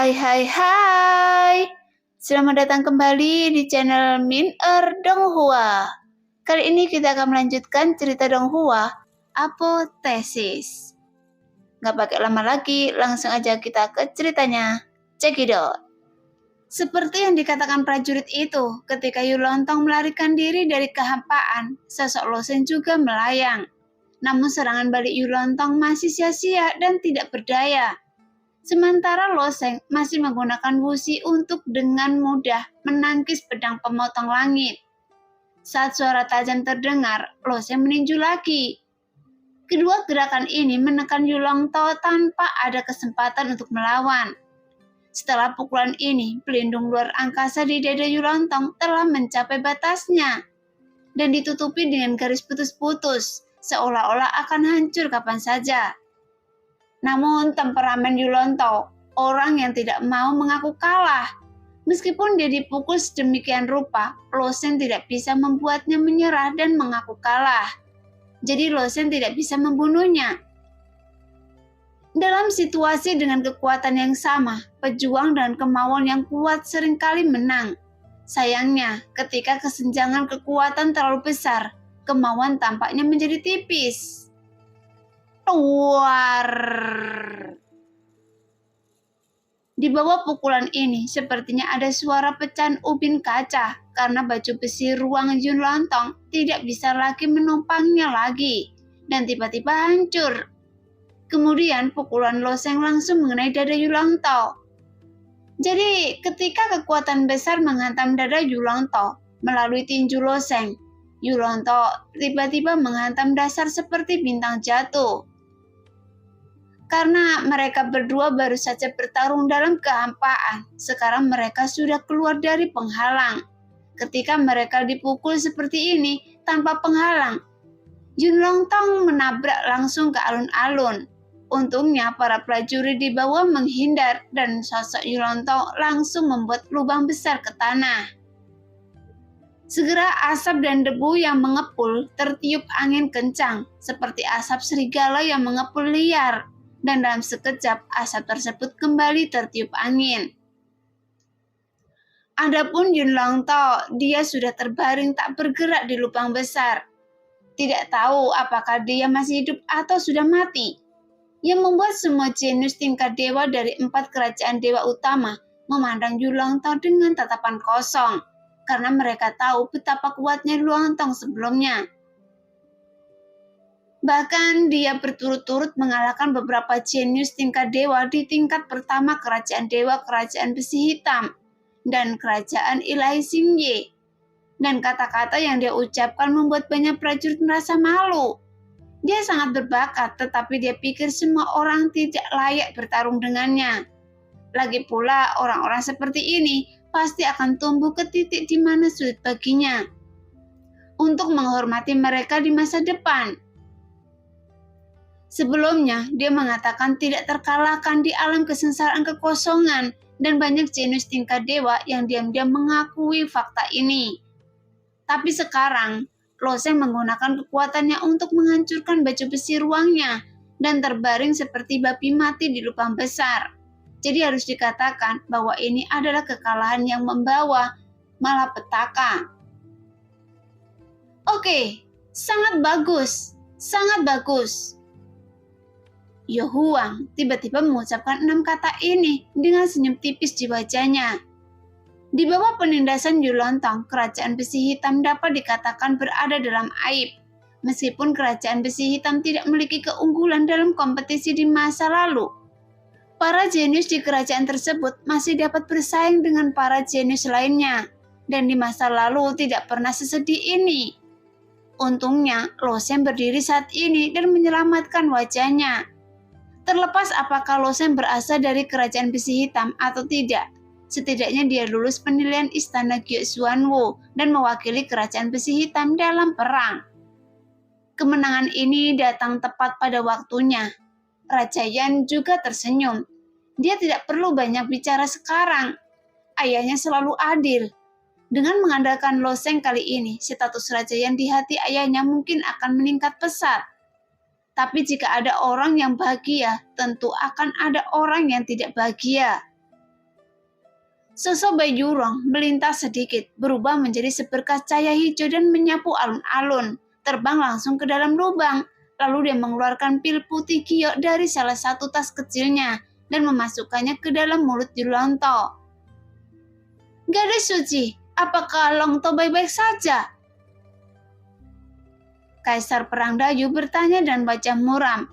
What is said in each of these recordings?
Hai. Selamat datang kembali di channel Min Donghua. Kali ini kita akan melanjutkan cerita Donghua, Apotesis. Gak pakai lama lagi, langsung aja kita ke ceritanya. Check it out. Seperti yang dikatakan prajurit itu, ketika Yulontong melarikan diri dari kehampaan, sosok Losen juga melayang. Namun serangan balik Yulontong masih sia-sia dan tidak berdaya. Sementara Loseng masih menggunakan busi untuk dengan mudah menangkis pedang pemotong langit. Saat suara tajam terdengar, Loseng meninju lagi. Kedua gerakan ini menekan Yulongto tanpa ada kesempatan untuk melawan. Setelah pukulan ini, pelindung luar angkasa di dada Yulontong telah mencapai batasnya dan ditutupi dengan garis putus-putus, seolah-olah akan hancur kapan saja. Namun temperamen Yulontong, orang yang tidak mau mengaku kalah. Meskipun dia dipukul sedemikian rupa, Losen tidak bisa membuatnya menyerah dan mengaku kalah. Jadi Losen tidak bisa membunuhnya. Dalam situasi dengan kekuatan yang sama, pejuang dan kemauan yang kuat seringkali menang. Sayangnya, ketika kesenjangan kekuatan terlalu besar, kemauan tampaknya menjadi tipis. Luar. Di bawah pukulan ini sepertinya ada suara pecahan ubin kaca karena baju besi ruang Yulontong tidak bisa lagi menopangnya lagi dan tiba-tiba hancur. Kemudian pukulan Loseng langsung mengenai dada Yulontong. Jadi ketika kekuatan besar menghantam dada Yulontong melalui tinju Loseng, Yulontong tiba-tiba menghantam dasar seperti bintang jatuh. Karena mereka berdua baru saja bertarung dalam kehampaan, sekarang mereka sudah keluar dari penghalang. Ketika mereka dipukul seperti ini tanpa penghalang, Yulontong menabrak langsung ke alun-alun. Untungnya para prajurit di bawah menghindar dan sosok Yulontong langsung membuat lubang besar ke tanah. Segera asap dan debu yang mengepul tertiup angin kencang seperti asap serigala yang mengepul liar. Dan dalam sekejap asap tersebut kembali tertiup angin. Adapun Yulontong, dia sudah terbaring tak bergerak di lubang besar. Tidak tahu apakah dia masih hidup atau sudah mati. Yang membuat semua jenius tingkat dewa dari 4 kerajaan dewa utama memandang Yulontong dengan tatapan kosong. Karena mereka tahu betapa kuatnya Yulontong sebelumnya. Bahkan dia berturut-turut mengalahkan beberapa jenius tingkat dewa di tingkat pertama kerajaan dewa kerajaan besi hitam dan kerajaan ilahi Xingye. Dan kata-kata yang dia ucapkan membuat banyak prajurit merasa malu. Dia sangat berbakat tetapi dia pikir semua orang tidak layak bertarung dengannya. Lagi pula orang-orang seperti ini pasti akan tumbuh ke titik di mana sulit baginya untuk menghormati mereka di masa depan. Sebelumnya, dia mengatakan tidak terkalahkan di alam kesengsaraan kekosongan dan banyak jenius tingkat dewa yang diam-diam mengakui fakta ini. Tapi sekarang, Loseng menggunakan kekuatannya untuk menghancurkan baju besi ruangnya dan terbaring seperti babi mati di lubang besar. Jadi harus dikatakan bahwa ini adalah kekalahan yang membawa malapetaka. Oke, sangat bagus. Yohuang tiba-tiba mengucapkan 6 kata ini dengan senyum tipis di wajahnya. Di bawah penindasan Yulontong, kerajaan besi hitam dapat dikatakan berada dalam aib. Meskipun kerajaan besi hitam tidak memiliki keunggulan dalam kompetisi di masa lalu, para jenius di kerajaan tersebut masih dapat bersaing dengan para jenius lainnya. Dan di masa lalu tidak pernah sesedih ini. Untungnya, Loseng berdiri saat ini dan menyelamatkan wajahnya. Terlepas apakah Loseng berasal dari kerajaan besi hitam atau tidak, setidaknya dia lulus penilaian istana Gyeosuanwo dan mewakili kerajaan besi hitam dalam perang. Kemenangan ini datang tepat pada waktunya. Raja Yan juga tersenyum. Dia tidak perlu banyak bicara sekarang. Ayahnya selalu adil. Dengan mengandalkan Loseng kali ini, status Raja Yan di hati ayahnya mungkin akan meningkat pesat. Tapi jika ada orang yang bahagia, tentu akan ada orang yang tidak bahagia. Sosok Bayi Jurong melintas sedikit, berubah menjadi seberkas cahaya hijau dan menyapu alun-alun, terbang langsung ke dalam lubang. Lalu dia mengeluarkan pil putih giok dari salah satu tas kecilnya dan memasukkannya ke dalam mulut Yulongto. "Gadis suci, apakah Longto baik-baik saja?" Kaisar Perang Dayu bertanya dan wajah muram.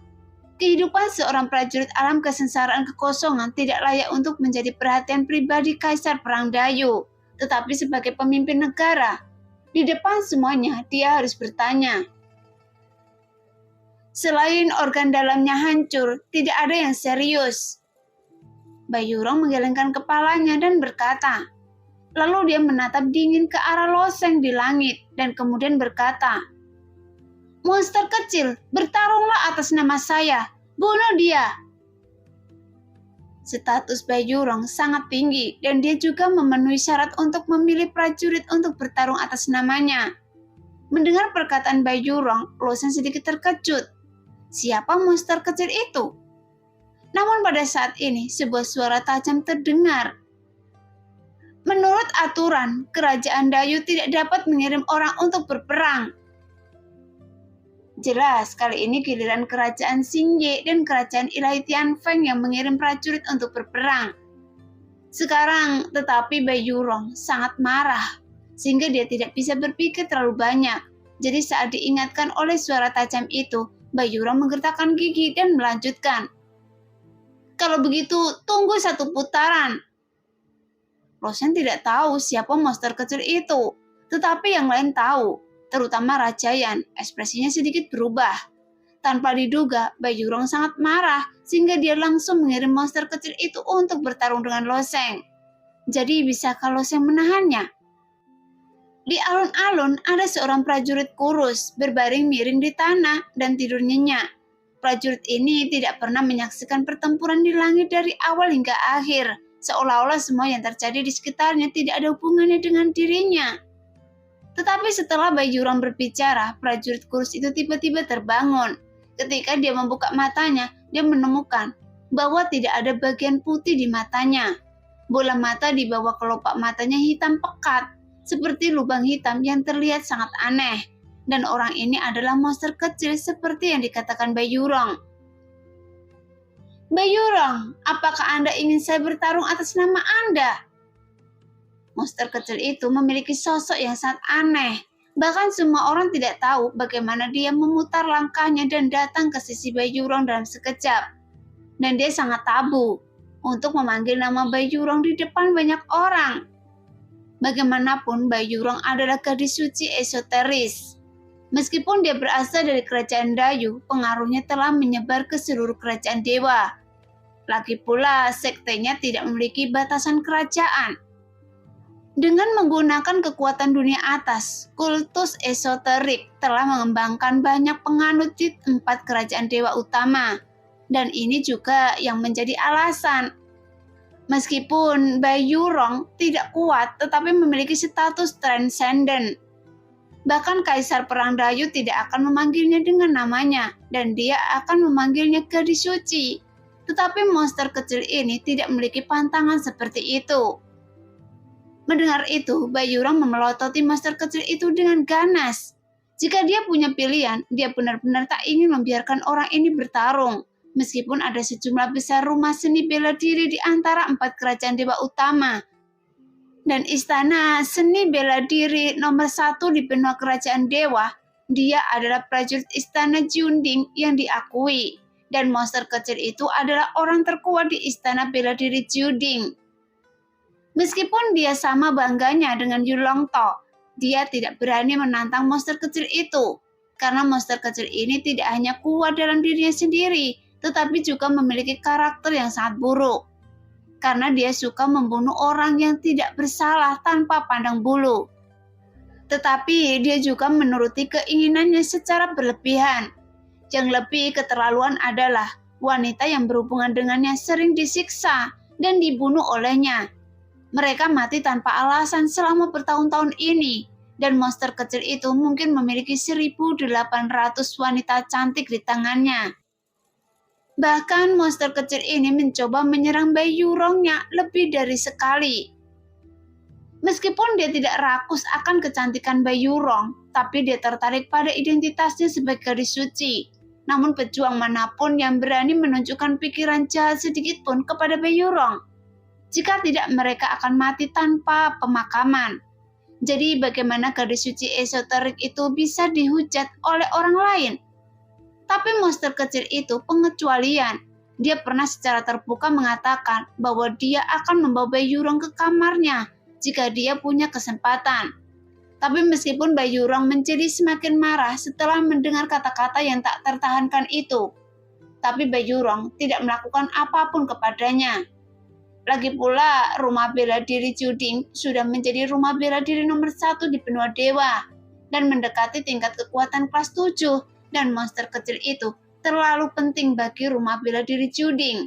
Kehidupan seorang prajurit alam kesengsaraan kekosongan tidak layak untuk menjadi perhatian pribadi Kaisar Perang Dayu. Tetapi sebagai pemimpin negara, di depan semuanya dia harus bertanya. Selain organ dalamnya hancur, tidak ada yang serius. Bayi Jurong menggelengkan kepalanya dan berkata. Lalu dia menatap dingin ke arah loseng di langit dan kemudian berkata, "Monster kecil, bertarunglah atas nama saya. Bunuh dia." Status Bayi Jurong sangat tinggi dan dia juga memenuhi syarat untuk memilih prajurit untuk bertarung atas namanya. Mendengar perkataan Bayi Jurong, Loseng sedikit terkejut. Siapa monster kecil itu? Namun pada saat ini sebuah suara tajam terdengar. Menurut aturan, kerajaan Dayu tidak dapat mengirim orang untuk berperang. Jelas, kali ini giliran kerajaan Xingye dan kerajaan ilahi Tianfeng yang mengirim prajurit untuk berperang. Sekarang, tetapi Bayi Jurong sangat marah, sehingga dia tidak bisa berpikir terlalu banyak. Jadi saat diingatkan oleh suara tajam itu, Bayi Jurong menggertakkan gigi dan melanjutkan. "Kalau begitu, tunggu satu putaran." Loseng tidak tahu siapa monster kecil itu, tetapi yang lain tahu. Terutama Raja Yan, ekspresinya sedikit berubah. Tanpa diduga, Bayi Jurong sangat marah sehingga dia langsung mengirim monster kecil itu untuk bertarung dengan Loseng. Jadi bisakah Loseng menahannya? Di alun-alun ada seorang prajurit kurus berbaring miring di tanah dan tidur nyenyak. Prajurit ini tidak pernah menyaksikan pertempuran di langit dari awal hingga akhir, seolah-olah semua yang terjadi di sekitarnya tidak ada hubungannya dengan dirinya. Tetapi setelah Bayi Jurong berbicara, prajurit kurus itu tiba-tiba terbangun. Ketika dia membuka matanya, dia menemukan bahwa tidak ada bagian putih di matanya. Bola mata di bawah kelopak matanya hitam pekat, seperti lubang hitam yang terlihat sangat aneh. Dan orang ini adalah monster kecil seperti yang dikatakan Bayi Jurong. "Bayi Jurong, apakah Anda ingin saya bertarung atas nama Anda?" Monster kecil itu memiliki sosok yang sangat aneh. Bahkan semua orang tidak tahu bagaimana dia memutar langkahnya dan datang ke sisi Bayi Jurong dalam sekejap. Dan dia sangat tabu untuk memanggil nama Bayi Jurong di depan banyak orang. Bagaimanapun, Bayi Jurong adalah gadis suci esoteris. Meskipun dia berasal dari kerajaan Dayu, pengaruhnya telah menyebar ke seluruh kerajaan dewa. Lagi pula, sektenya tidak memiliki batasan kerajaan. Dengan menggunakan kekuatan dunia atas, kultus esoterik telah mengembangkan banyak penganut di 4 kerajaan dewa utama. Dan ini juga yang menjadi alasan. Meskipun Bayi Jurong tidak kuat tetapi memiliki status transenden. Bahkan Kaisar Perang Dayu tidak akan memanggilnya dengan namanya dan dia akan memanggilnya gadis suci. Tetapi monster kecil ini tidak memiliki pantangan seperti itu. Mendengar itu, Bayi Jurong memelototi monster kecil itu dengan ganas. Jika dia punya pilihan, dia benar-benar tak ingin membiarkan orang ini bertarung. Meskipun ada sejumlah besar rumah seni bela diri di antara 4 kerajaan dewa utama. Dan istana seni bela diri nomor 1 di benua kerajaan dewa, dia adalah prajurit istana Jiunding yang diakui. Dan monster kecil itu adalah orang terkuat di istana bela diri Jiunding. Meskipun dia sama bangganya dengan Yulongto, dia tidak berani menantang monster kecil itu. Karena monster kecil ini tidak hanya kuat dalam dirinya sendiri, tetapi juga memiliki karakter yang sangat buruk. Karena dia suka membunuh orang yang tidak bersalah tanpa pandang bulu. Tetapi dia juga menuruti keinginannya secara berlebihan. Yang lebih keterlaluan adalah wanita yang berhubungan dengannya sering disiksa dan dibunuh olehnya. Mereka mati tanpa alasan selama bertahun-tahun ini, dan monster kecil itu mungkin memiliki 1.800 wanita cantik di tangannya. Bahkan monster kecil ini mencoba menyerang Bayi Jurongnya lebih dari sekali. Meskipun dia tidak rakus akan kecantikan Bayyurong, tapi dia tertarik pada identitasnya sebagai gadis suci. Namun pejuang manapun yang berani menunjukkan pikiran jahat sedikit pun kepada Bayyurong, jika tidak mereka akan mati tanpa pemakaman. Jadi bagaimana gadis suci esoterik itu bisa dihujat oleh orang lain? Tapi monster kecil itu pengecualian. Dia pernah secara terbuka mengatakan bahwa dia akan membawa Bayyurong ke kamarnya jika dia punya kesempatan. Tapi meskipun Bayyurong menjadi semakin marah setelah mendengar kata-kata yang tak tertahankan itu, tapi Bayyurong tidak melakukan apapun kepadanya. Lagi pula, rumah bela diri Juding sudah menjadi rumah bela diri nomor 1 di benua dewa dan mendekati tingkat kekuatan kelas 7, dan monster kecil itu terlalu penting bagi rumah bela diri Juding.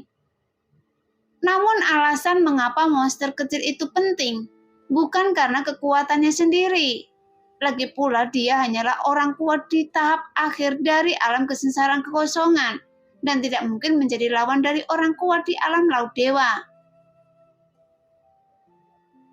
Namun alasan mengapa monster kecil itu penting bukan karena kekuatannya sendiri. Lagi pula dia hanyalah orang kuat di tahap akhir dari alam kesengsaraan kekosongan dan tidak mungkin menjadi lawan dari orang kuat di alam laut dewa.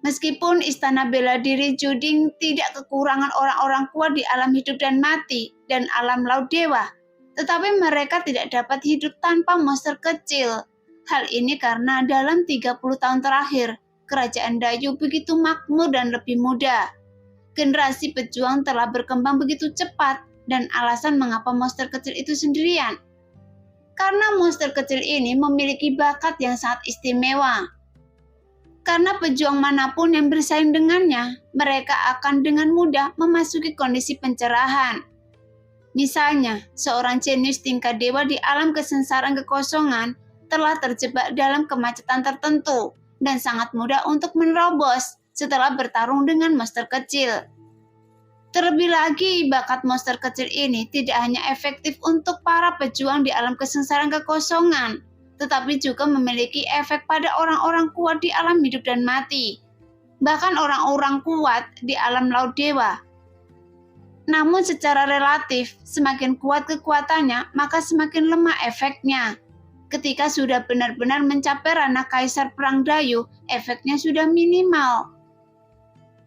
Meskipun istana bela diri Juding tidak kekurangan orang-orang kuat di alam hidup dan mati dan alam laut dewa, tetapi mereka tidak dapat hidup tanpa monster kecil. Hal ini karena dalam 30 tahun terakhir, Kerajaan Dayu begitu makmur dan lebih muda. Generasi pejuang telah berkembang begitu cepat, dan alasan mengapa monster kecil itu sendirian. Karena monster kecil ini memiliki bakat yang sangat istimewa. Karena pejuang manapun yang bersaing dengannya, mereka akan dengan mudah memasuki kondisi pencerahan. Misalnya, seorang jenius tingkat dewa di alam kesengsaraan kekosongan telah terjebak dalam kemacetan tertentu dan sangat mudah untuk menerobos setelah bertarung dengan monster kecil. Terlebih lagi, bakat monster kecil ini tidak hanya efektif untuk para pejuang di alam kesengsaraan kekosongan, tetapi juga memiliki efek pada orang-orang kuat di alam hidup dan mati, bahkan orang-orang kuat di alam laut dewa. Namun secara relatif, semakin kuat kekuatannya, maka semakin lemah efeknya. Ketika sudah benar-benar mencapai ranah Kaisar Perang Dayu, efeknya sudah minimal.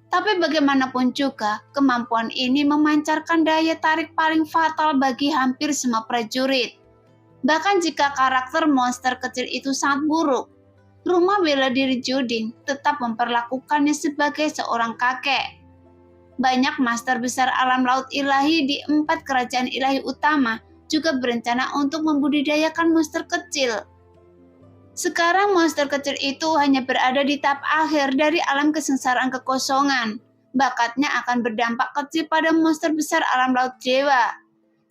Tapi bagaimanapun juga, kemampuan ini memancarkan daya tarik paling fatal bagi hampir semua prajurit. Bahkan jika karakter monster kecil itu sangat buruk, rumah bela diri Juding tetap memperlakukannya sebagai seorang kakek. Banyak master besar alam laut ilahi di 4 kerajaan ilahi utama juga berencana untuk membudidayakan monster kecil. Sekarang monster kecil itu hanya berada di tahap akhir dari alam kesengsaraan kekosongan. Bakatnya akan berdampak kecil pada monster besar alam laut dewa.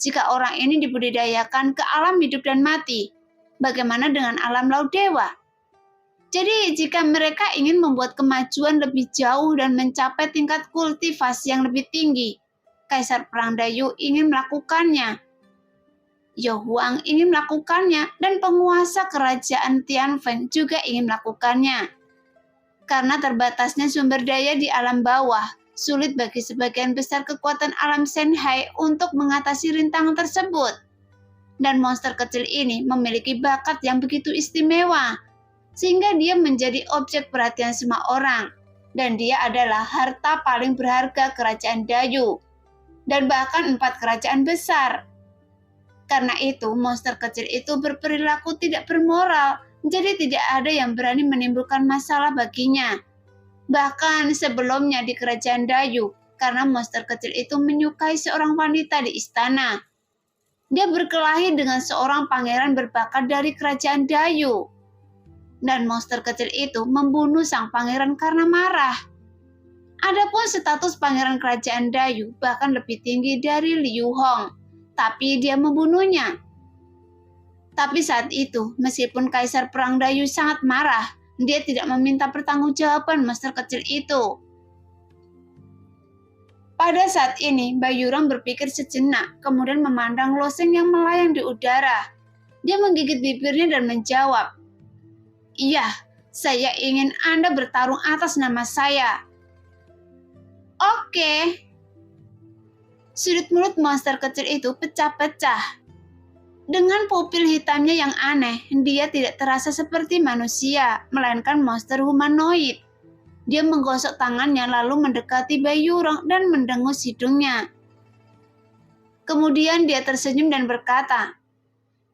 Jika orang ini dibudidayakan ke alam hidup dan mati, bagaimana dengan alam laut dewa? Jadi jika mereka ingin membuat kemajuan lebih jauh dan mencapai tingkat kultivasi yang lebih tinggi, Kaisar Perang Dayu ingin melakukannya. Yo Huang ingin melakukannya dan penguasa kerajaan Tianfeng juga ingin melakukannya. Karena terbatasnya sumber daya di alam bawah, sulit bagi sebagian besar kekuatan alam Shanghai untuk mengatasi rintangan tersebut. Dan monster kecil ini memiliki bakat yang begitu istimewa, sehingga dia menjadi objek perhatian semua orang. Dan dia adalah harta paling berharga kerajaan Dayu, dan bahkan 4 kerajaan besar. Karena itu, monster kecil itu berperilaku tidak bermoral, jadi tidak ada yang berani menimbulkan masalah baginya. Bahkan sebelumnya di kerajaan Dayu, karena monster kecil itu menyukai seorang wanita di istana. Dia berkelahi dengan seorang pangeran berbakat dari kerajaan Dayu. Dan monster kecil itu membunuh sang pangeran karena marah. Adapun status pangeran kerajaan Dayu bahkan lebih tinggi dari Liu Hong, tapi dia membunuhnya. Tapi saat itu, meskipun Kaisar Perang Dayu sangat marah, dia tidak meminta pertanggungjawaban monster kecil itu. Pada saat ini, Bayyurong berpikir sejenak, kemudian memandang loseng yang melayang di udara. Dia menggigit bibirnya dan menjawab, "Iya, saya ingin Anda bertarung atas nama saya." Oke. Sudut mulut monster kecil itu pecah-pecah. Dengan pupil hitamnya yang aneh, dia tidak terasa seperti manusia, melainkan monster humanoid. Dia menggosok tangannya lalu mendekati Bai Yurong dan mendengus hidungnya. Kemudian dia tersenyum dan berkata,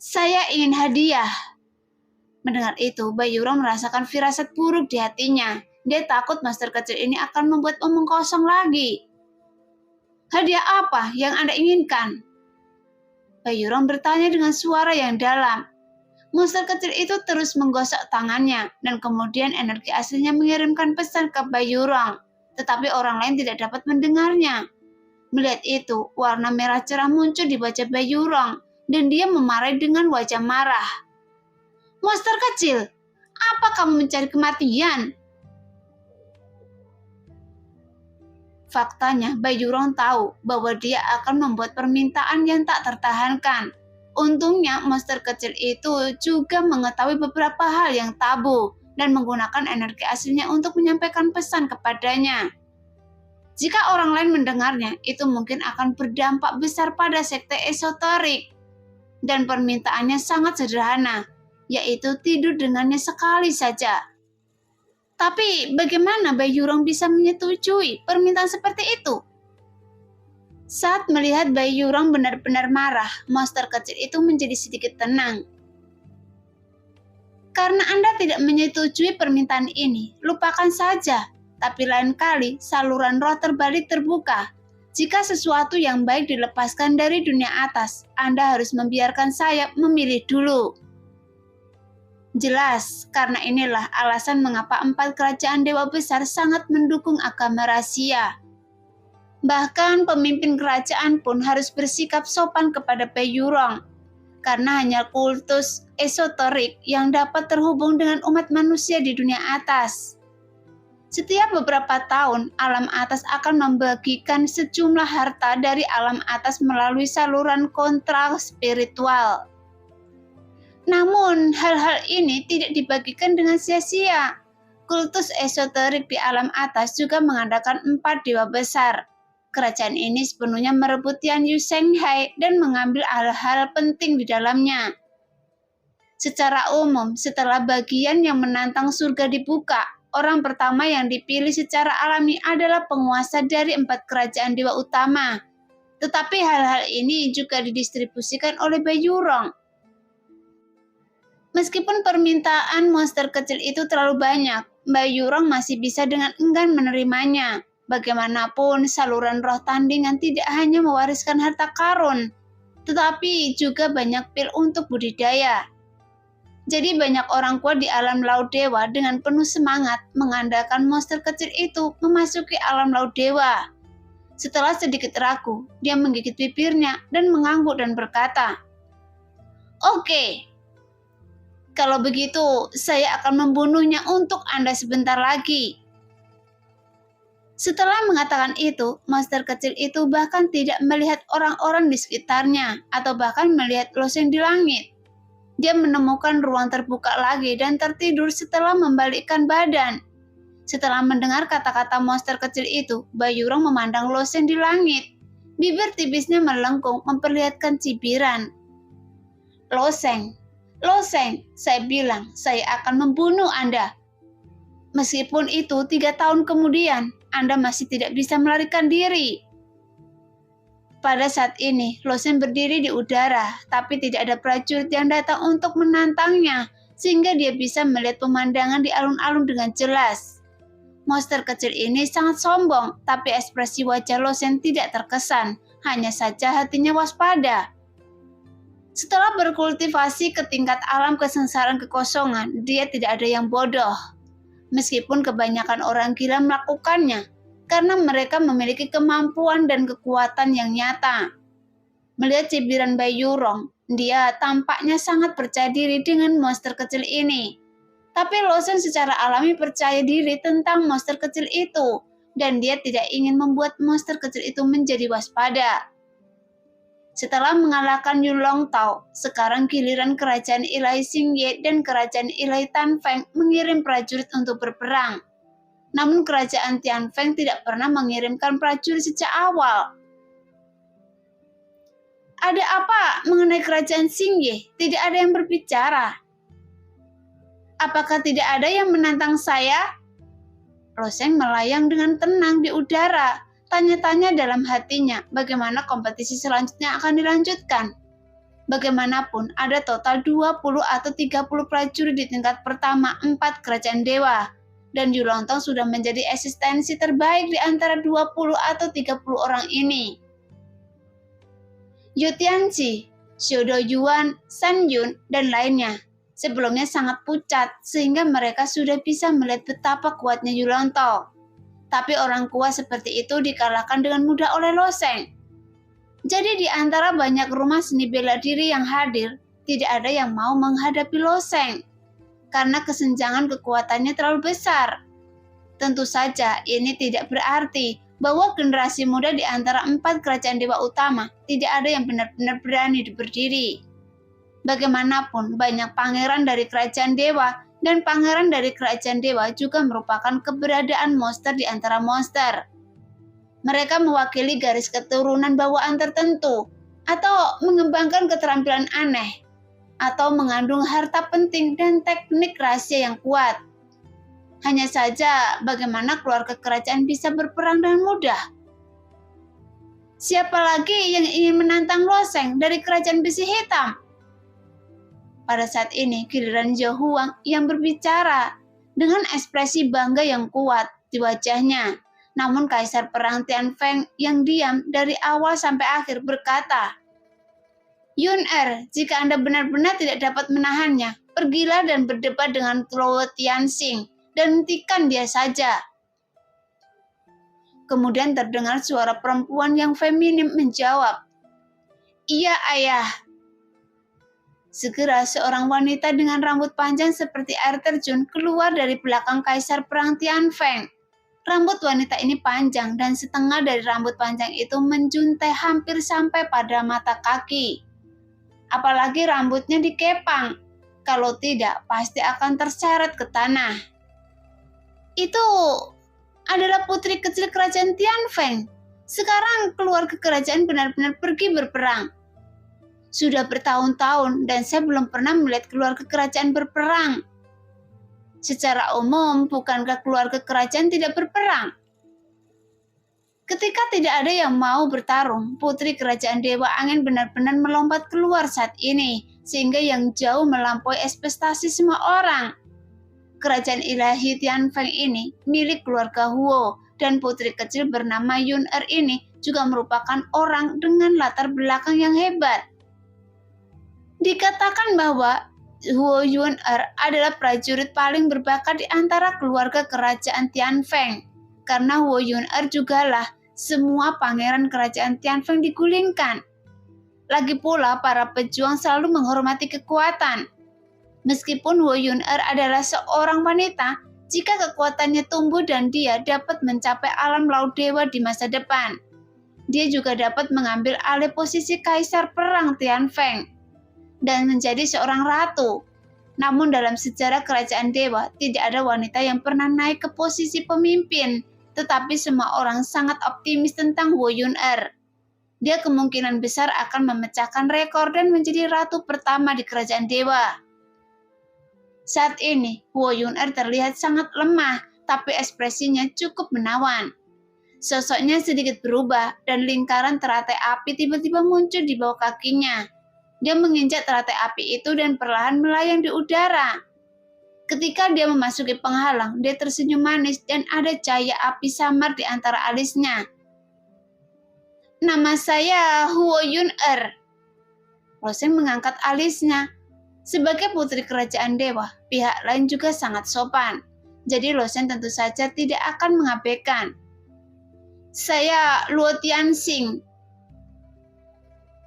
"Saya ingin hadiah." Mendengar itu, Bai Yurong merasakan firasat buruk di hatinya. Dia takut monster kecil ini akan membuat omong kosong lagi. "Hadiah apa yang Anda inginkan?" Bai Yurong bertanya dengan suara yang dalam. Monster kecil itu terus menggosok tangannya, dan kemudian energi aslinya mengirimkan pesan ke Bai Yurong, tetapi orang lain tidak dapat mendengarnya. Melihat itu, warna merah cerah muncul di wajah Bai Yurong, dan dia memarahi dengan wajah marah. "Monster kecil, apa kamu mencari kematian?" Faktanya, Bai Yurong tahu bahwa dia akan membuat permintaan yang tak tertahankan. Untungnya, monster kecil itu juga mengetahui beberapa hal yang tabu dan menggunakan energi aslinya untuk menyampaikan pesan kepadanya. Jika orang lain mendengarnya, itu mungkin akan berdampak besar pada sekte esoterik. Dan permintaannya sangat sederhana, yaitu tidur dengannya sekali saja. Tapi bagaimana Bai Yurong bisa menyetujui permintaan seperti itu? Saat melihat Bai Yurong benar-benar marah, monster kecil itu menjadi sedikit tenang. "Karena Anda tidak menyetujui permintaan ini, lupakan saja. Tapi lain kali saluran roh terbalik terbuka. Jika sesuatu yang baik dilepaskan dari dunia atas, Anda harus membiarkan saya memilih dulu." Jelas, karena inilah alasan mengapa 4 kerajaan dewa besar sangat mendukung agama rahasia. Bahkan pemimpin kerajaan pun harus bersikap sopan kepada Bai Yurong, karena hanya kultus esoterik yang dapat terhubung dengan umat manusia di dunia atas. Setiap beberapa tahun, alam atas akan membagikan sejumlah harta dari alam atas melalui saluran kontrak spiritual. Namun, hal-hal ini tidak dibagikan dengan sia-sia. Kultus esoterik di alam atas juga mengadakan 4 dewa besar. Kerajaan ini sepenuhnya merebut Tian Yu Shanghai dan mengambil hal-hal penting di dalamnya. Secara umum, setelah bagian yang menantang surga dibuka, orang pertama yang dipilih secara alami adalah penguasa dari 4 kerajaan dewa utama. Tetapi hal-hal ini juga didistribusikan oleh Bai Yurong. Meskipun permintaan monster kecil itu terlalu banyak, Bai Yurong masih bisa dengan enggan menerimanya. Bagaimanapun, saluran roh tandingan tidak hanya mewariskan harta karun, tetapi juga banyak pil untuk budidaya. Jadi banyak orang kuat di alam laut dewa dengan penuh semangat mengandalkan monster kecil itu memasuki alam laut dewa. Setelah sedikit ragu, dia menggigit bibirnya dan mengangguk dan berkata, "Oke. Kalau begitu, saya akan membunuhnya untuk Anda sebentar lagi." Setelah mengatakan itu, monster kecil itu bahkan tidak melihat orang-orang di sekitarnya atau bahkan melihat loseng di langit. Dia menemukan ruang terbuka lagi dan tertidur setelah membalikkan badan. Setelah mendengar kata-kata monster kecil itu, Bai Yurong memandang loseng di langit. Bibir tipisnya melengkung memperlihatkan cibiran. "Loseng, Loseng, saya bilang saya akan membunuh Anda. Meskipun itu 3 tahun kemudian, Anda masih tidak bisa melarikan diri." Pada saat ini, Loseng berdiri di udara, tapi tidak ada prajurit yang datang untuk menantangnya, sehingga dia bisa melihat pemandangan di alun-alun dengan jelas. Monster kecil ini sangat sombong, tapi ekspresi wajah Loseng tidak terkesan, hanya saja hatinya waspada. Setelah berkultivasi ke tingkat alam kesengsaraan kekosongan, dia tidak ada yang bodoh. Meskipun kebanyakan orang gila melakukannya, karena mereka memiliki kemampuan dan kekuatan yang nyata. Melihat cibiran Bai Yurong, dia tampaknya sangat percaya diri dengan monster kecil ini. Tapi Loseng secara alami percaya diri tentang monster kecil itu, dan dia tidak ingin membuat monster kecil itu menjadi waspada. Setelah mengalahkan Yulong Tao, sekarang giliran kerajaan ilahi Xingye dan kerajaan ilahi Tanfeng mengirim prajurit untuk berperang. Namun kerajaan Tianfeng tidak pernah mengirimkan prajurit sejak awal. "Ada apa mengenai kerajaan Xingye? Tidak ada yang berbicara. Apakah tidak ada yang menantang saya?" Loseng melayang dengan tenang di udara, tanya-tanya dalam hatinya bagaimana kompetisi selanjutnya akan dilanjutkan. Bagaimanapun, ada total 20 atau 30 prajurit di tingkat pertama 4 kerajaan dewa, dan Yulontong sudah menjadi eksistensi terbaik di antara 20 atau 30 orang ini. Yu Tianqi, Xiu Yuan, San Yun, dan lainnya sebelumnya sangat pucat sehingga mereka sudah bisa melihat betapa kuatnya Yulontong. Tapi orang kuat seperti itu dikalahkan dengan mudah oleh Loseng. Jadi di antara banyak rumah seni bela diri yang hadir, tidak ada yang mau menghadapi Loseng karena kesenjangan kekuatannya terlalu besar. Tentu saja ini tidak berarti bahwa generasi muda di antara 4 kerajaan dewa utama tidak ada yang benar-benar berani berdiri. Bagaimanapun, banyak pangeran dari kerajaan dewa dan pangeran dari kerajaan dewa juga merupakan keberadaan monster di antara monster. Mereka mewakili garis keturunan bawaan tertentu, atau mengembangkan keterampilan aneh, atau mengandung harta penting dan teknik rahasia yang kuat. Hanya saja bagaimana keluarga kerajaan bisa berperang dengan mudah. Siapa lagi yang ingin menantang Loseng dari kerajaan besi hitam? Pada saat ini, giliran Zhou Huang yang berbicara dengan ekspresi bangga yang kuat di wajahnya. Namun Kaisar Perang Tianfeng yang diam dari awal sampai akhir berkata, Yun jika Anda benar-benar tidak dapat menahannya, pergilah dan berdebat dengan Luo Tianxing dan hentikan dia saja. Kemudian terdengar suara perempuan yang feminim menjawab, Iya ayah. Segera seorang wanita dengan rambut panjang seperti air terjun keluar dari belakang Kaisar Perang Tianfeng. Rambut wanita ini panjang dan setengah dari rambut panjang itu menjuntai hampir sampai pada mata kaki. Apalagi rambutnya dikepang. Kalau tidak, pasti akan terseret ke tanah. Itu adalah putri kecil kerajaan Tianfeng. Sekarang keluarga kerajaan benar-benar pergi berperang. Sudah bertahun-tahun dan saya belum pernah melihat keluarga kerajaan berperang. Secara umum, bukankah keluarga kerajaan tidak berperang? Ketika tidak ada yang mau bertarung, putri kerajaan Dewa Angin benar-benar melompat keluar saat ini, sehingga yang jauh melampaui ekspektasi semua orang. Kerajaan ilahi Tianfeng ini milik keluarga Huo, dan putri kecil bernama Yun ini juga merupakan orang dengan latar belakang yang hebat. Dikatakan bahwa Huo Yun adalah prajurit paling berbakat di antara keluarga kerajaan Tianfeng, karena Huo Yun jugalah semua pangeran kerajaan Tianfeng digulingkan. Lagi pula para pejuang selalu menghormati kekuatan. Meskipun Huo Yun adalah seorang wanita, jika kekuatannya tumbuh dan dia dapat mencapai alam laut dewa di masa depan, dia juga dapat mengambil alih posisi Kaisar Perang Tianfeng dan menjadi seorang ratu. Namun dalam sejarah kerajaan dewa, tidak ada wanita yang pernah naik ke posisi pemimpin, tetapi semua orang sangat optimis tentang Huo Yun Dia kemungkinan besar akan memecahkan rekor dan menjadi ratu pertama di kerajaan dewa. Saat ini, Huo Yun terlihat sangat lemah, tapi ekspresinya cukup menawan. Sosoknya sedikit berubah, dan lingkaran teratai api tiba-tiba muncul di bawah kakinya. Dia menginjak teratai api itu dan perlahan melayang di udara. Ketika dia memasuki penghalang, dia tersenyum manis dan ada cahaya api samar di antara alisnya. Nama saya Huo Yun Loseng mengangkat alisnya. Sebagai putri kerajaan dewa, pihak lain juga sangat sopan. Jadi Loseng tentu saja tidak akan mengabaikan. Saya Luo Tianxing.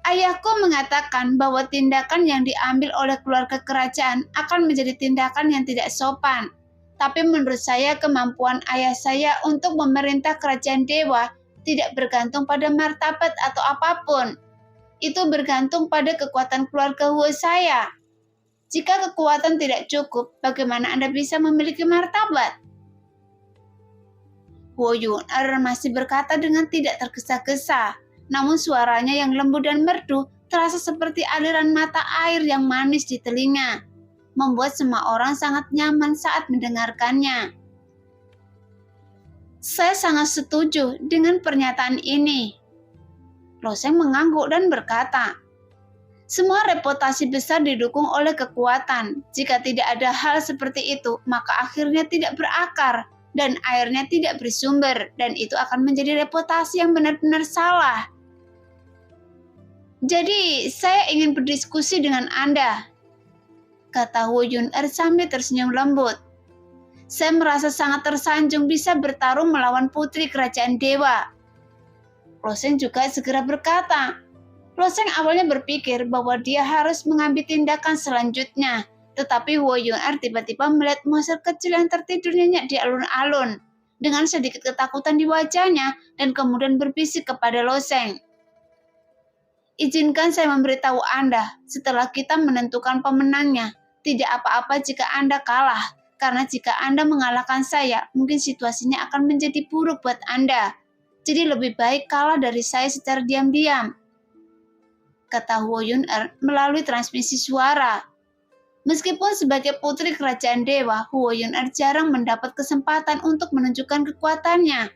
Ayahku mengatakan bahwa tindakan yang diambil oleh keluarga kerajaan akan menjadi tindakan yang tidak sopan. Tapi menurut saya kemampuan ayah saya untuk memerintah kerajaan dewa tidak bergantung pada martabat atau apapun. Itu bergantung pada kekuatan keluarga Huo saya. Jika kekuatan tidak cukup, bagaimana Anda bisa memiliki martabat? Huo Yun masih berkata dengan tidak tergesa-gesa. Namun suaranya yang lembut dan merdu terasa seperti aliran mata air yang manis di telinga, membuat semua orang sangat nyaman saat mendengarkannya. Saya sangat setuju dengan pernyataan ini. Lo Sheng mengangguk dan berkata, semua reputasi besar didukung oleh kekuatan. Jika tidak ada hal seperti itu, maka akhirnya tidak berakar dan airnya tidak bersumber, dan itu akan menjadi reputasi yang benar-benar salah. Jadi, saya ingin berdiskusi dengan Anda, kata Wu Yun-er sambil tersenyum lembut. Saya merasa sangat tersanjung bisa bertarung melawan putri kerajaan dewa. Lo Sheng juga segera berkata. Lo Sheng awalnya berpikir bahwa dia harus mengambil tindakan selanjutnya, tetapi Wu Yun-er tiba-tiba melihat monster kecil yang tertidur nyenyak di alun-alun dengan sedikit ketakutan di wajahnya dan kemudian berbisik kepada Lo Sheng. Izinkan saya memberitahu Anda, setelah kita menentukan pemenangnya, tidak apa-apa jika Anda kalah, karena jika Anda mengalahkan saya, mungkin situasinya akan menjadi buruk buat Anda. Jadi lebih baik kalah dari saya secara diam-diam, kata Wu Yun-er melalui transmisi suara. Meskipun sebagai putri kerajaan dewa, Wu Yun-er jarang mendapat kesempatan untuk menunjukkan kekuatannya.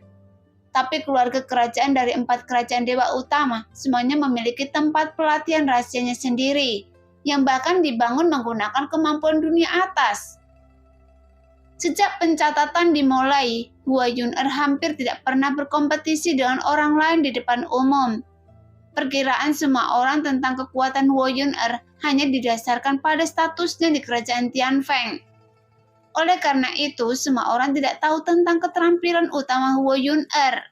Tapi keluarga kerajaan dari 4 kerajaan dewa utama semuanya memiliki tempat pelatihan rahasianya sendiri, yang bahkan dibangun menggunakan kemampuan dunia atas. Sejak pencatatan dimulai, Wu Yun-er hampir tidak pernah berkompetisi dengan orang lain di depan umum. Perkiraan semua orang tentang kekuatan Wu Yun-er hanya didasarkan pada statusnya di kerajaan Tianfeng. Oleh karena itu, semua orang tidak tahu tentang keterampilan utama Wu Yun-er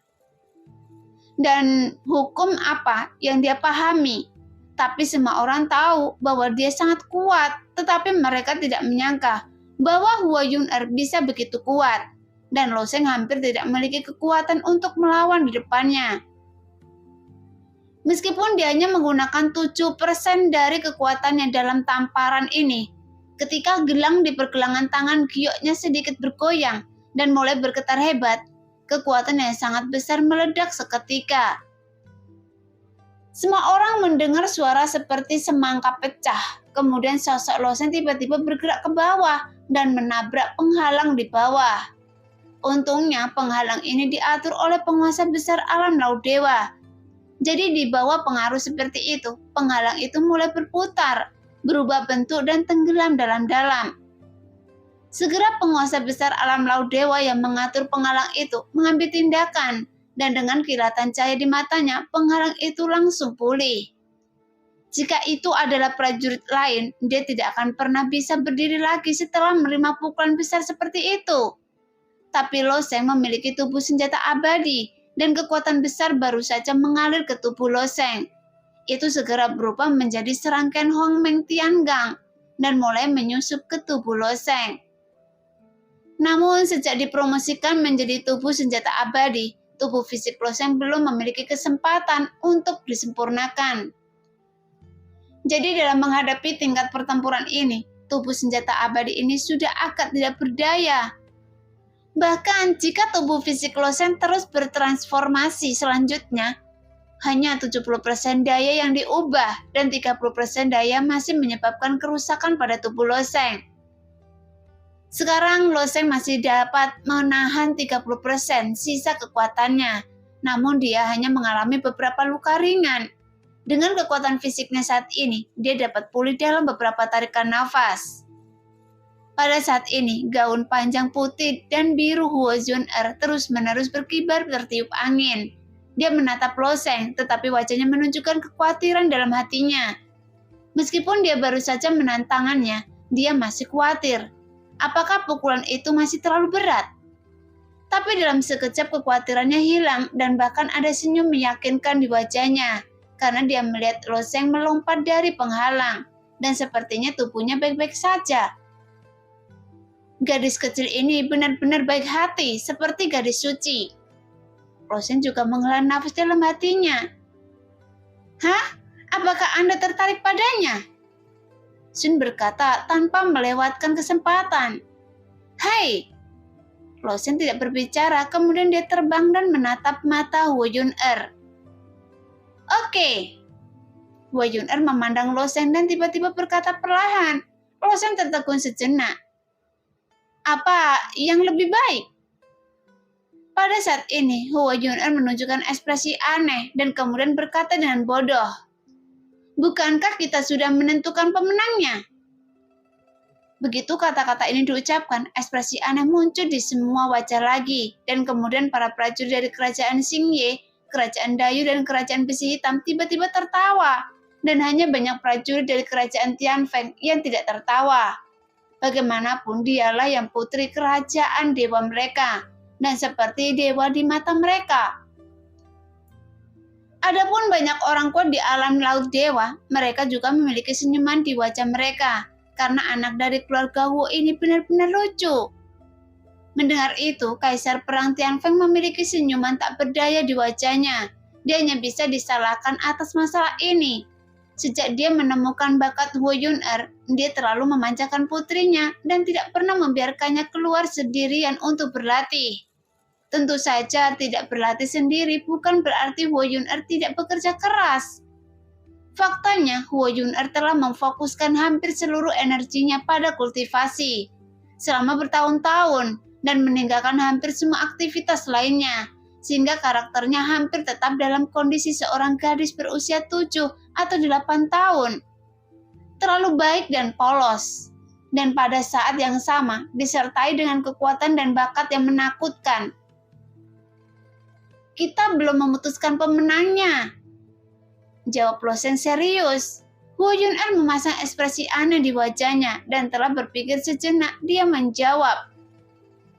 dan hukum apa yang dia pahami. Tapi semua orang tahu bahwa dia sangat kuat, tetapi mereka tidak menyangka bahwa Wu Yun-er bisa begitu kuat, dan Lo Sheng hampir tidak memiliki kekuatan untuk melawan di depannya. Meskipun dia hanya menggunakan 7% dari kekuatannya dalam tamparan ini, ketika gelang di pergelangan tangan gioknya sedikit bergoyang dan mulai bergetar hebat, kekuatan yang sangat besar meledak seketika. Semua orang mendengar suara seperti semangka pecah. Kemudian sosok Lo Sheng tiba-tiba bergerak ke bawah dan menabrak penghalang di bawah. Untungnya penghalang ini diatur oleh penguasa besar alam laut dewa. Jadi di bawah pengaruh seperti itu, penghalang itu mulai berputar, berubah bentuk dan tenggelam dalam-dalam. Segera penguasa besar alam laut dewa yang mengatur penghalang itu mengambil tindakan, dan dengan kilatan cahaya di matanya, penghalang itu langsung pulih. Jika itu adalah prajurit lain, dia tidak akan pernah bisa berdiri lagi setelah menerima pukulan besar seperti itu. Tapi Lo Sheng memiliki tubuh senjata abadi, dan kekuatan besar baru saja mengalir ke tubuh Lo Sheng. Itu segera berubah menjadi serangkaian Hong Meng Tiangang, dan mulai menyusup ke tubuh Lo Sheng. Namun sejak dipromosikan menjadi tubuh senjata abadi, tubuh fisik Lo Sheng belum memiliki kesempatan untuk disempurnakan. Jadi dalam menghadapi tingkat pertempuran ini, tubuh senjata abadi ini sudah akan tidak berdaya. Bahkan jika tubuh fisik Lo Sheng terus bertransformasi selanjutnya, hanya 70% daya yang diubah dan 30% daya masih menyebabkan kerusakan pada tubuh Lo Sheng. Sekarang Lo Sheng masih dapat menahan 30% sisa kekuatannya, namun dia hanya mengalami beberapa luka ringan. Dengan kekuatan fisiknya saat ini, dia dapat pulih dalam beberapa tarikan nafas. Pada saat ini, gaun panjang putih dan biru Wu Yun-er terus-menerus berkibar tertiup angin. Dia menatap Lo Sheng, tetapi wajahnya menunjukkan kekhawatiran dalam hatinya. Meskipun dia baru saja menantangnya, dia masih khawatir. Apakah pukulan itu masih terlalu berat? Tapi dalam sekejap kekhawatirannya hilang dan bahkan ada senyum meyakinkan di wajahnya. Karena dia melihat Lo Sheng melompat dari penghalang, dan sepertinya tubuhnya baik-baik saja. Gadis kecil ini benar-benar baik hati, seperti gadis suci. Lo Sheng juga menghela nafas dalam hatinya. Hah? Apakah Anda tertarik padanya? Sun berkata tanpa melewatkan kesempatan. Hai! Lo Sheng tidak berbicara, kemudian dia terbang dan menatap mata Wu Yun-er. Oke. Wu Yun-er memandang Lo Sheng dan tiba-tiba berkata perlahan. Lo Sheng tertegun sejenak. Apa yang lebih baik? Pada saat ini, Huo Yuner menunjukkan ekspresi aneh dan kemudian berkata dengan bodoh, "Bukankah kita sudah menentukan pemenangnya?" Begitu kata-kata ini diucapkan, ekspresi aneh muncul di semua wajah lagi, dan kemudian para prajurit dari kerajaan Xingye, kerajaan Dayu, dan kerajaan besi hitam tiba-tiba tertawa, dan hanya banyak prajurit dari kerajaan Tianfeng yang tidak tertawa. Bagaimanapun dialah yang putri kerajaan dewa mereka, dan seperti dewa di mata mereka. Adapun banyak orang kuat di alam laut dewa, mereka juga memiliki senyuman di wajah mereka, karena anak dari keluarga Wu ini benar-benar lucu. Mendengar itu, Kaisar Perang Tianfeng memiliki senyuman tak berdaya di wajahnya. Dia hanya bisa disalahkan atas masalah ini. Sejak dia menemukan bakat Huo Yuner, dia terlalu memanjakan putrinya dan tidak pernah membiarkannya keluar sendirian untuk berlatih. Tentu saja tidak berlatih sendiri bukan berarti Huo Yuner tidak bekerja keras. Faktanya, Huo Yuner telah memfokuskan hampir seluruh energinya pada kultivasi selama bertahun-tahun dan meninggalkan hampir semua aktivitas lainnya, sehingga karakternya hampir tetap dalam kondisi seorang gadis berusia 7 atau 8 tahun. Terlalu baik dan polos, dan pada saat yang sama disertai dengan kekuatan dan bakat yang menakutkan. Kita belum memutuskan pemenangnya, jawab Lo Sheng serius. Huo Yuner memasang ekspresi aneh di wajahnya dan telah berpikir sejenak. Dia menjawab,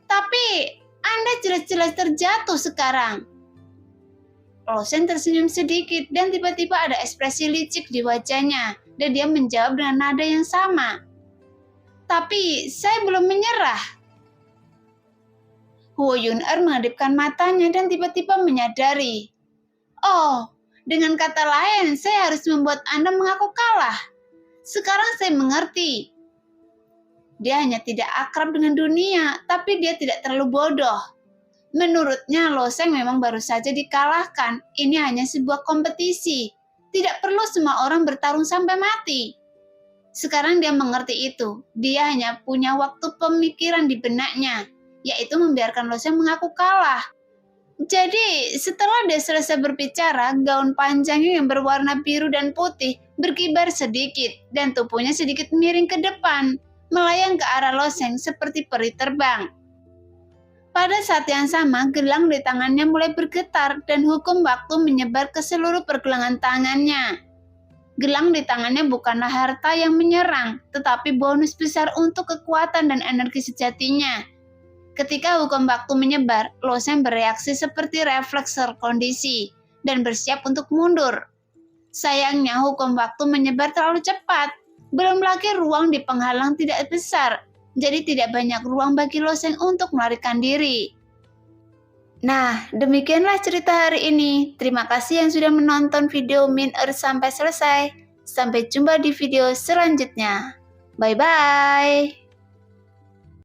"Tapi Anda jelas-jelas terjatuh sekarang." Lo Sheng tersenyum sedikit dan tiba-tiba ada ekspresi licik di wajahnya dan dia menjawab dengan nada yang sama, "Tapi saya belum menyerah." Huo Yuner mengedipkan matanya dan tiba-tiba menyadari, "Oh, dengan kata lain, saya harus membuat Anda mengaku kalah. Sekarang saya mengerti. Dia hanya tidak akrab dengan dunia, tapi dia tidak terlalu bodoh. Menurutnya, Lo Sheng memang baru saja dikalahkan. Ini hanya sebuah kompetisi. Tidak perlu semua orang bertarung sampai mati." Sekarang dia mengerti itu. Dia hanya punya waktu pemikiran di benaknya, yaitu membiarkan Lo Sheng mengaku kalah. Jadi, setelah dia selesai berbicara, gaun panjangnya yang berwarna biru dan putih berkibar sedikit dan tubuhnya sedikit miring ke depan, melayang ke arah Lo Sheng seperti peri terbang. Pada saat yang sama, gelang di tangannya mulai bergetar dan hukum waktu menyebar ke seluruh pergelangan tangannya. Gelang di tangannya bukanlah harta yang menyerang, tetapi bonus besar untuk kekuatan dan energi sejatinya. Ketika hukum waktu menyebar, Lo Sheng bereaksi seperti refleks terkondisi dan bersiap untuk mundur. Sayangnya hukum waktu menyebar terlalu cepat. Belum lagi ruang di penghalang tidak besar, jadi tidak banyak ruang bagi Lo Sheng untuk melarikan diri. Nah, demikianlah cerita hari ini. Terima kasih yang sudah menonton video Min Earth sampai selesai. Sampai jumpa di video selanjutnya. Bye-bye.